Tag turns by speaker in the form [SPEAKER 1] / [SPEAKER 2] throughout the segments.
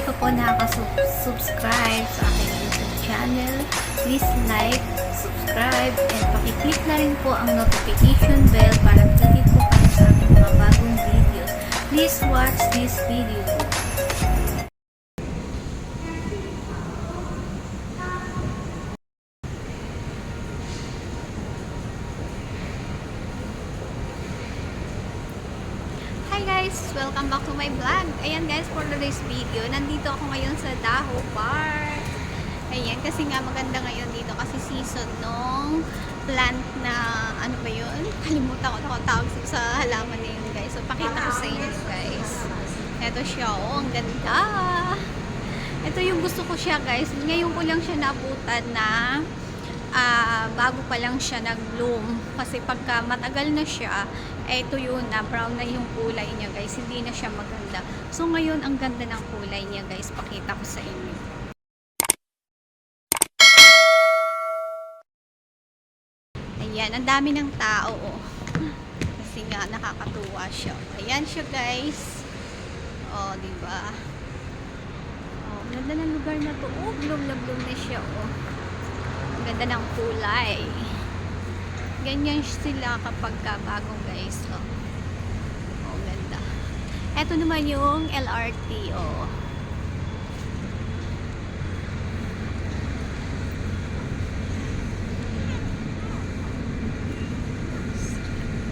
[SPEAKER 1] pa po nakaka-subscribe sa aking YouTube channel, please like, subscribe, and pakiclick na rin po ang notification bell para updated po kayo sa aking mga bagong videos. Please watch this video. Hi guys! Welcome back to my vlog. Ayan guys, for today's video, nandito ako ngayon sa Daho Park. Ayan, kasi nga maganda ngayon dito kasi season nung plant na, ano ba yun? Kalimutan ko na tawag sa halaman na yun guys. So, pakita ko sa inyo guys. Ito siya, oh, ang ganda. Ito yung gusto ko siya guys. Ngayon ko lang siya nabutan na bago pa lang siya nag-bloom. Kasi pagka matagal na siya, tuyo na, brown na yung kulay niya guys. Hindi na siya maganda. So ngayon, ang ganda ng kulay niya guys. Pakita ko sa inyo. Ayan, ang dami ng tao oh. Kasi nga, nakakatuwa siya. Ayan siya guys. Oh, diba? Oh, ganda ng lugar na to. Oh, bloom na bloom na siya oh. Ganda ng kulay. Ganyan sila kapag bagong guys. Oh. Oh, ganda. Ito naman yung LRT. Oh.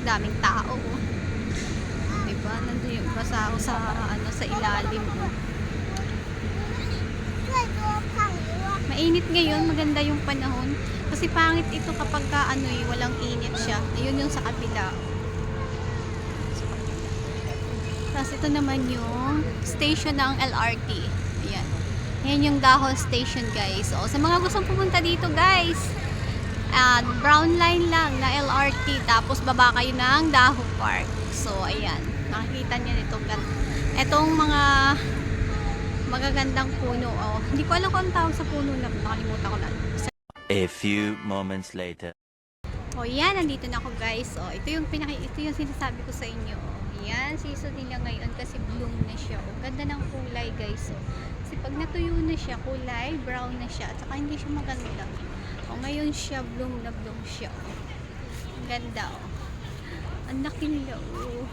[SPEAKER 1] Daming tao. Oh. Diba? Nandun yung basa sa ilalim. Oh. Mainit ngayon, maganda yung panahon. Kasi pangit ito kapag walang init siya. Ayun yung sa kabila. Tapos ito naman yung station ng LRT. Ayan. Ayan yung Daho Station guys. So, sa mga gustong pumunta dito guys, brown line lang na LRT. Tapos baba kayo ng Daho Park. So, ayan. Nakikita niyo itong mga magagandang puno. Oh. Hindi ko alam kung ang tawag sa puno na. Nakalimutan ko na.
[SPEAKER 2] A few moments later.
[SPEAKER 1] Oh, yan. Nandito na ako guys. Oh, ito yung sinasabi ko sa inyo. Oh, yan. Season nila ngayon kasi bloom na siya. Oh, ganda ng kulay guys. Oh. Kasi pag natuyo na siya, kulay, brown na siya. At saka hindi siya maganda. Oh, ngayon siya, bloom na bloom siya. Oh. Ang ganda. Oh. Ang laki nila. Oh.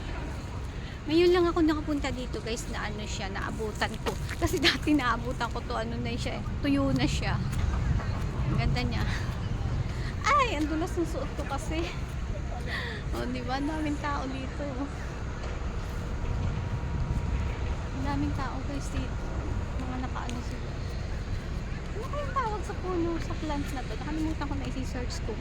[SPEAKER 1] Ngayon lang ako nakapunta dito guys na siya, naabutan ko. Kasi dati naabutan ko to, na siya, tuyo na siya. Ang ganda niya. Ay, ang dulas ng suot ko kasi. O, diba? Ang daming tao dito. Ang daming tao guys dito. Mga sila. Ano kayong tawag sa puno, sa plant na to? Nakalimutan ko na isi-search ko.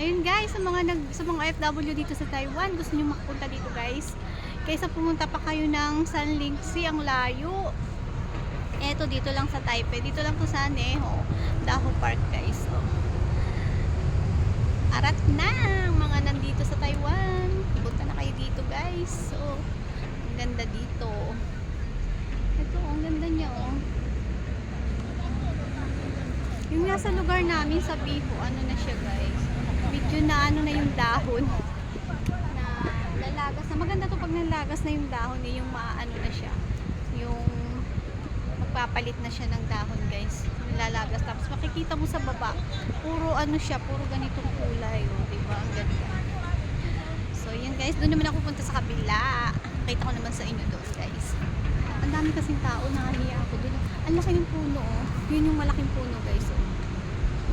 [SPEAKER 1] Ayun guys, sa mga OFW dito sa Taiwan, gusto niyo makapunta dito guys. Kaysa pumunta pa kayo ng Sanlingsi, ang layo. Eto dito lang sa Taipei, dito lang to sa Daho Park guys. So, arat na mga nandito sa Taiwan. Punta na kayo dito guys. So, ang ganda dito. Ito, ang ganda niya oh. Yung nasa lugar namin sa Biho, na siya guys. Medyo na na yung dahon na lalagas na. Maganda to pag nalagas na yung dahon yung na siya, yung magpapalit na siya ng dahon guys, lalagas. Tapos makikita mo sa baba puro siya, puro ganitong kulay oh, diba? Ang ganda. So yun guys, doon naman ako punta sa kabila. Nakita ko naman sa inyo doon guys. Ang dami kasing tao, nakahiya ako doon. Ang laki ng puno oh. Yun yung malaking puno guys oh.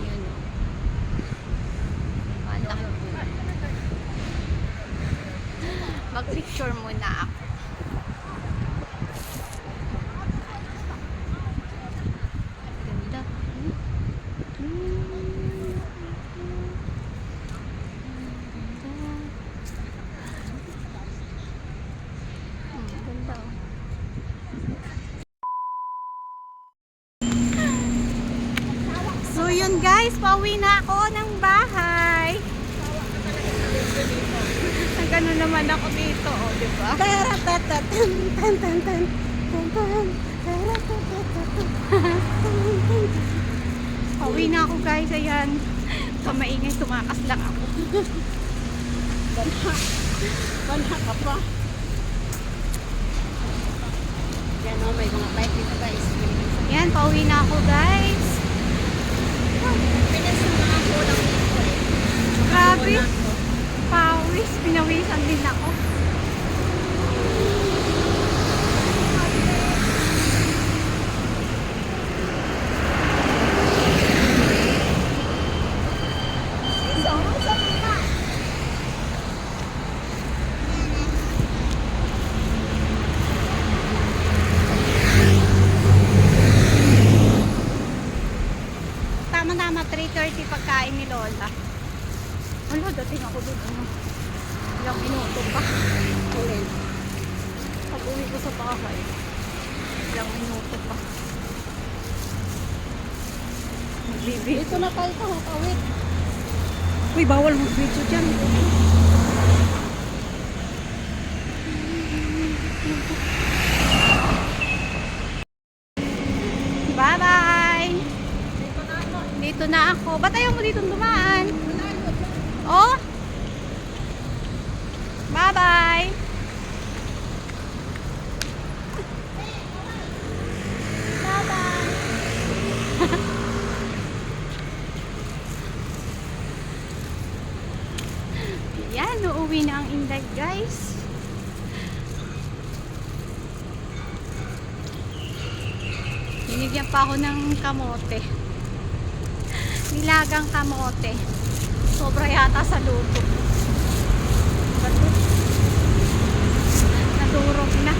[SPEAKER 1] Yun oh. Mag-picture muna ako. Ganda. Ganda. So yun guys, pauwi na ako ng bahay. Gano'n naman ako dito, oh, di ba? Pauwi na ako guys, ayan. So maingay, tumakas lang ako. Banha ka pa.
[SPEAKER 3] may mga bike dito guys.
[SPEAKER 1] Yan, pauwi na ako guys.
[SPEAKER 3] Pinas yung mga kulang dito eh.
[SPEAKER 1] Grabe.
[SPEAKER 3] Kulang ko.
[SPEAKER 1] Pawis. Pinawisan din ako. Tama-tama, 3:30 pagkain ni Lola. Wala, dating ako doon. Ano? Ilang minuto pa.
[SPEAKER 3] Ulit.
[SPEAKER 1] Pag uwi ko sa bahay. Ilang minuto pa. Magbibi.
[SPEAKER 3] Dito na tayo sa Hukawit.
[SPEAKER 1] Uy, bawal mag-video dyan. Bye-bye! Dito na ako. Ba't ayaw mo dito dumaan? Oh? Bye-bye! Bye-bye! Yan, uuwi na ang Inday, guys. Binigyan pa ako ng kamote. Nilagang kamote. Sobra yata sa luto. Ba't? Nadurog na.